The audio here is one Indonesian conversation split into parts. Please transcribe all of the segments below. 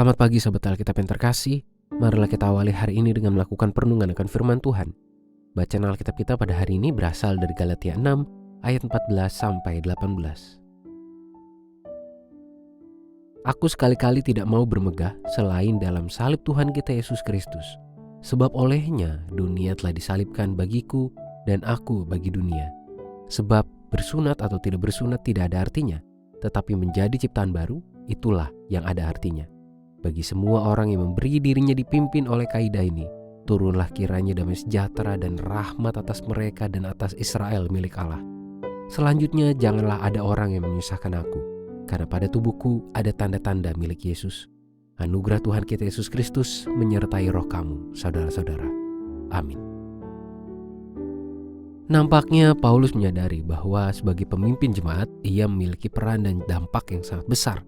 Selamat pagi sahabat Alkitab yang terkasih. Marilah kita awali hari ini dengan melakukan perenungan akan firman Tuhan. Bacaan Alkitab kita pada hari ini berasal dari Galatia 6 ayat 14 sampai 18. Aku sekali-kali tidak mau bermegah selain dalam salib Tuhan kita Yesus Kristus. Sebab olehnya dunia telah disalibkan bagiku dan aku bagi dunia. Sebab bersunat atau tidak bersunat tidak ada artinya, tetapi menjadi ciptaan baru, itulah yang ada artinya. Bagi semua orang yang memberi dirinya dipimpin oleh kaidah ini, turunlah kiranya damai sejahtera dan rahmat atas mereka dan atas Israel milik Allah. Selanjutnya janganlah ada orang yang menyusahkan aku, karena pada tubuhku ada tanda-tanda milik Yesus. Anugerah Tuhan kita Yesus Kristus menyertai roh kamu, saudara-saudara. Amin. Nampaknya Paulus menyadari bahwa sebagai pemimpin jemaat, ia memiliki peran dan dampak yang sangat besar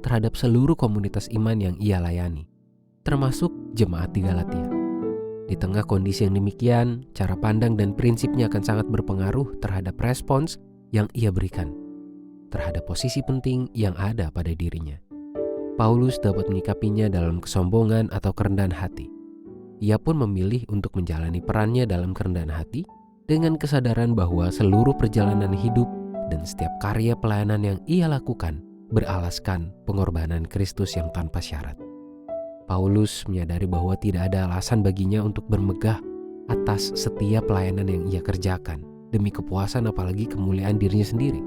terhadap seluruh komunitas iman yang ia layani, termasuk jemaat di Galatia. Di tengah kondisi yang demikian, cara pandang dan prinsipnya akan sangat berpengaruh terhadap respons yang ia berikan terhadap posisi penting yang ada pada dirinya. Paulus dapat menyikapinya dalam kesombongan atau kerendahan hati. Ia pun memilih untuk menjalani perannya dalam kerendahan hati dengan kesadaran bahwa seluruh perjalanan hidup dan setiap karya pelayanan yang ia lakukan beralaskan pengorbanan Kristus yang tanpa syarat. Paulus menyadari bahwa tidak ada alasan baginya untuk bermegah atas setiap pelayanan yang ia kerjakan demi kepuasan apalagi kemuliaan dirinya sendiri.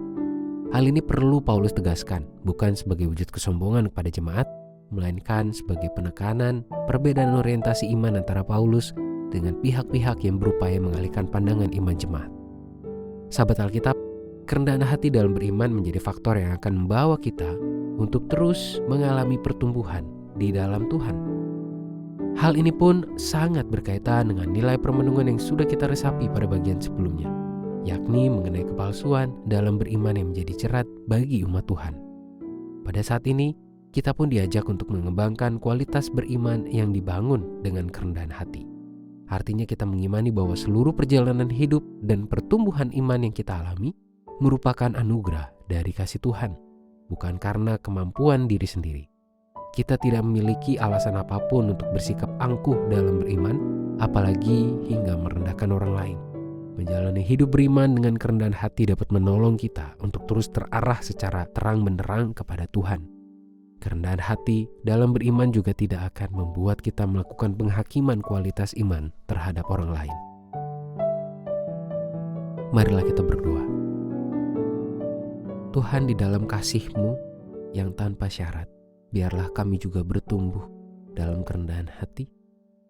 Hal ini perlu Paulus tegaskan, bukan sebagai wujud kesombongan kepada jemaat, melainkan sebagai penekanan perbedaan orientasi iman antara Paulus dengan pihak-pihak yang berupaya mengalihkan pandangan iman jemaat. Sahabat Alkitab, kerendahan hati dalam beriman menjadi faktor yang akan membawa kita untuk terus mengalami pertumbuhan di dalam Tuhan. Hal ini pun sangat berkaitan dengan nilai permenungan yang sudah kita resapi pada bagian sebelumnya, yakni mengenai kepalsuan dalam beriman yang menjadi cerat bagi umat Tuhan. Pada saat ini, kita pun diajak untuk mengembangkan kualitas beriman yang dibangun dengan kerendahan hati. Artinya kita mengimani bahwa seluruh perjalanan hidup dan pertumbuhan iman yang kita alami merupakan anugerah dari kasih Tuhan, bukan karena kemampuan diri sendiri. Kita tidak memiliki alasan apapun untuk bersikap angkuh dalam beriman, apalagi hingga merendahkan orang lain. Menjalani hidup beriman dengan kerendahan hati dapat menolong kita untuk terus terarah secara terang benderang kepada Tuhan. Kerendahan hati dalam beriman juga tidak akan membuat kita melakukan penghakiman kualitas iman terhadap orang lain. Marilah kita berdoa. Tuhan, di dalam kasih-Mu yang tanpa syarat, biarlah kami juga bertumbuh dalam kerendahan hati,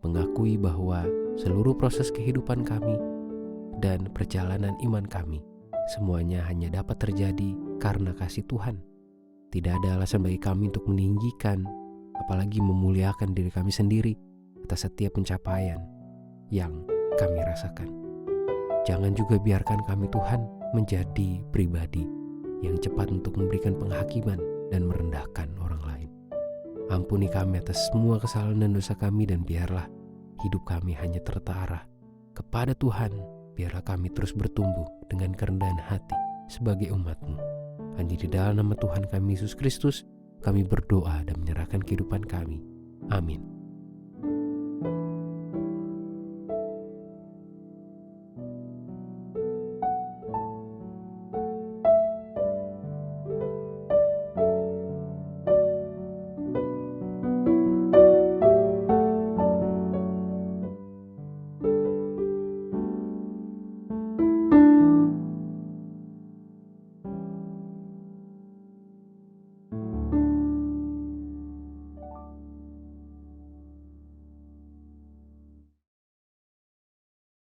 mengakui bahwa seluruh proses kehidupan kami dan perjalanan iman kami semuanya hanya dapat terjadi karena kasih Tuhan. Tidak ada alasan bagi kami untuk meninggikan, apalagi memuliakan diri kami sendiri atas setiap pencapaian yang kami rasakan. Jangan juga biarkan kami, Tuhan, menjadi pribadi yang cepat untuk memberikan penghakiman dan merendahkan orang lain. Ampuni kami atas semua kesalahan dan dosa kami, dan biarlah hidup kami hanya terarah kepada Tuhan. Biarlah kami terus bertumbuh dengan kerendahan hati sebagai umat-Mu. Hanya di dalam nama Tuhan kami Yesus Kristus, kami berdoa dan menyerahkan kehidupan kami. Amin.